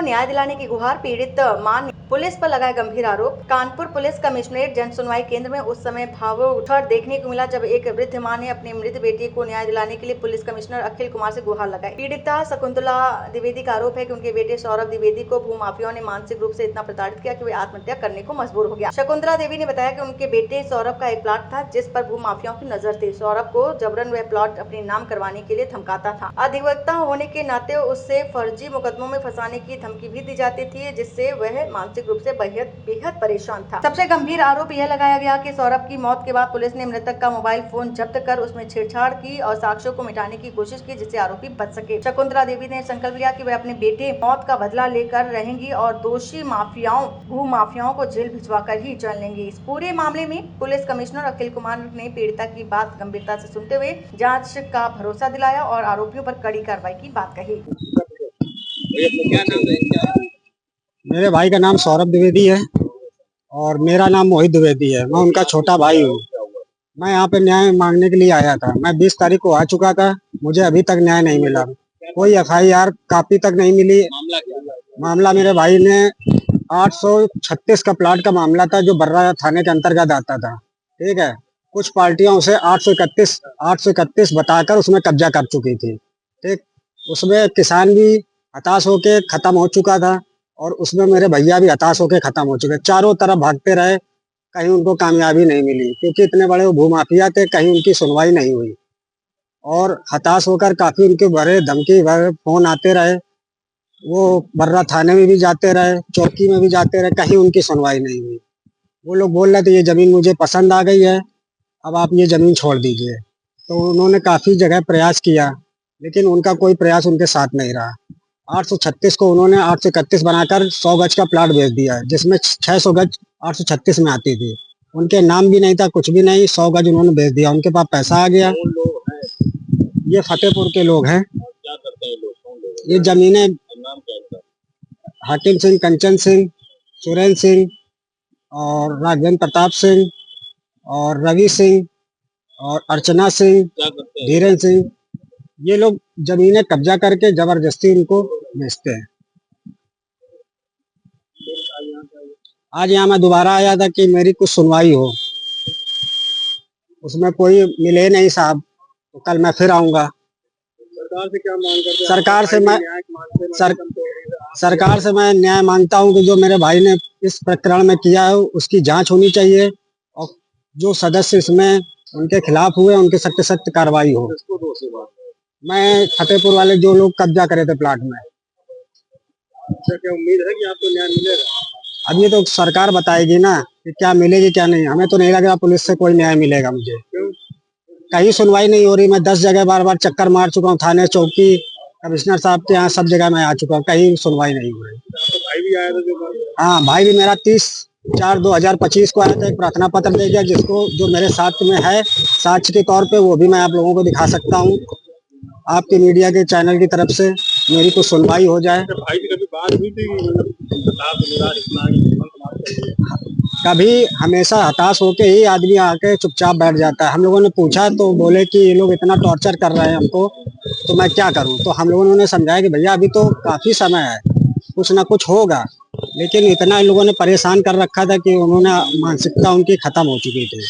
न्याय दिलाने की गुहार। पीड़ित मां ने पुलिस पर लगाए गंभीर आरोप। कानपुर पुलिस कमिश्नरेट जन सुनवाई केंद्र में उस समय भावुक देखने को मिला जब एक वृद्ध मां ने अपनी मृत बेटी को न्याय दिलाने के लिए पुलिस कमिश्नर अखिल कुमार से गुहार लगाई। पीड़िता शकुंतला द्विवेदी का आरोप है कि उनके बेटे सौरभ द्विवेदी को भूमाफियाओं ने मानसिक रूप से इतना प्रताड़ित किया कि वे आत्महत्या करने को मजबूर हो गया। शकुंतला देवी ने बताया कि उनके बेटे सौरभ का एक प्लॉट था जिस पर भूमाफियाओं की नजर थी। सौरभ को जबरन वह प्लॉट अपने नाम करवाने के लिए धमकाता था। अधिवक्ता होने के नाते उससे फर्जी मुकदमों में फंसाने की धमकी भी दी जाती थी, जिससे वह मानसिक रूप से बेहद परेशान था। सबसे गंभीर आरोप यह लगाया गया कि सौरभ की मौत के बाद पुलिस ने मृतक का मोबाइल फोन जब्त कर उसमें छेड़छाड़ की और साक्ष्यों को मिटाने की कोशिश की, जिससे आरोपी बच सके। शकुंतला देवी ने संकल्प लिया कि वह अपने बेटे मौत का बदला लेकर रहेंगी और दोषी भूमाफियाओं को जेल भिजवाकर ही जान लेंगी। इस पूरे मामले में पुलिस कमिश्नर अखिल कुमार ने पीड़िता की बात गंभीरता से सुनते हुए जांच का भरोसा दिलाया और आरोपियों पर कड़ी कार्रवाई की बात कही। क्या नाम है? मेरे भाई का नाम सौरभ द्विवेदी है और मेरा नाम मोहित द्विवेदी है। मैं उनका छोटा भाई हूँ। मैं यहाँ पे न्याय मांगने के लिए आया था। मैं 20 तारीख को आ चुका था, मुझे अभी तक न्याय नहीं मिला। कोई FIR कॉपी तक नहीं मिली। मामला मेरे भाई ने 836 का प्लाट का मामला था जो बर्रा थाने के अंतर्गत आता था। ठीक है, कुछ पार्टियां उसे 831 बताकर उसमें कब्जा कर चुकी थी। ठीक, उसमें किसान भी हताश होके खत्म हो चुका था और उसमें मेरे भैया भी हताश होके खत्म हो चुके। चारों तरफ भागते रहे, कहीं उनको कामयाबी नहीं मिली क्योंकि इतने बड़े वो भूमाफिया थे, कहीं उनकी सुनवाई नहीं हुई और हताश होकर काफी उनके भरे धमकी भरे फोन आते रहे। वो बर्रा थाने में भी जाते रहे, चौकी में भी जाते रहे, कहीं उनकी सुनवाई नहीं हुई। वो लोग बोल रहे थे ये जमीन मुझे पसंद आ गई है, अब आप ये जमीन छोड़ दीजिए। तो उन्होंने काफी जगह प्रयास किया लेकिन उनका कोई प्रयास उनके साथ नहीं रहा। 836 को उन्होंने 831 बनाकर 100 गज का प्लाट बेच दिया जिसमें 600 गज 836 में आती थी। उनके नाम भी नहीं था, कुछ भी नहीं, 100 गज उन्होंने बेच दिया। उनके पास पैसा आ गया। ये फतेहपुर के लोग हैं। ये जमीनें हाकिम सिंह, कंचन सिंह, सुरेंद्र सिंह और राघवेंद्र प्रताप सिंह और रवि सिंह और अर्चना सिंह, धीरेन्द्र सिंह, ये लोग जमीनें कब्जा करके जबरदस्ती उनको बेचते हैं। आज यहाँ मैं दोबारा आया था कि मेरी कुछ सुनवाई हो, उसमें कोई मिले नहीं साहब, तो कल मैं फिर आऊंगा। सरकार से क्या मांग करते हैं? सरकार से मैं न्याय मांगता हूँ कि जो मेरे भाई ने इस प्रकरण में किया है उसकी जांच होनी चाहिए और जो सदस्य इसमें उनके खिलाफ हुए उनके सख्त सख्त कार्रवाई हो। मैं फतेहपुर वाले जो लोग कब्जा करे थे प्लाट में। अच्छा, क्या उम्मीद है कि आपको न्याय मिलेगा? अब ये तो सरकार बताएगी ना कि क्या मिलेगी क्या नहीं। हमें तो नहीं लग रहा पुलिस से कोई न्याय मिलेगा मुझे। कहीं सुनवाई नहीं हो रही। मैं 10 जगह बार बार चक्कर मार चुका हूँ, थाने, चौकी, कमिश्नर साहब के यहाँ, सब जगह मैं आ चुका हूँ, कहीं सुनवाई नहीं हो रही। तो भाई भी आया था? हाँ, भाई भी मेरा 30/4/2025 को आया था, एक प्रार्थना पत्र दे गया जिसको जो मेरे साथ में है साक्ष्य के तौर पे, वो भी मैं आप लोगों को दिखा सकता हूँ। आपके मीडिया के चैनल की तरफ से मेरी कुछ सुनवाई हो जाए। भाई की कभी बात हुई थी? कभी हमेशा हताश होके ही आदमी आके चुपचाप बैठ जाता है। हम लोगों ने पूछा तो बोले कि ये लोग इतना टॉर्चर कर रहे हैं हमको, तो मैं क्या करूं। तो हम लोगों ने उन्हें समझाया कि भैया अभी तो काफी समय है, कुछ ना कुछ होगा। लेकिन इतना इन लोगों ने परेशान कर रखा था कि उन्होंने मानसिकता उनकी खत्म हो चुकी थी।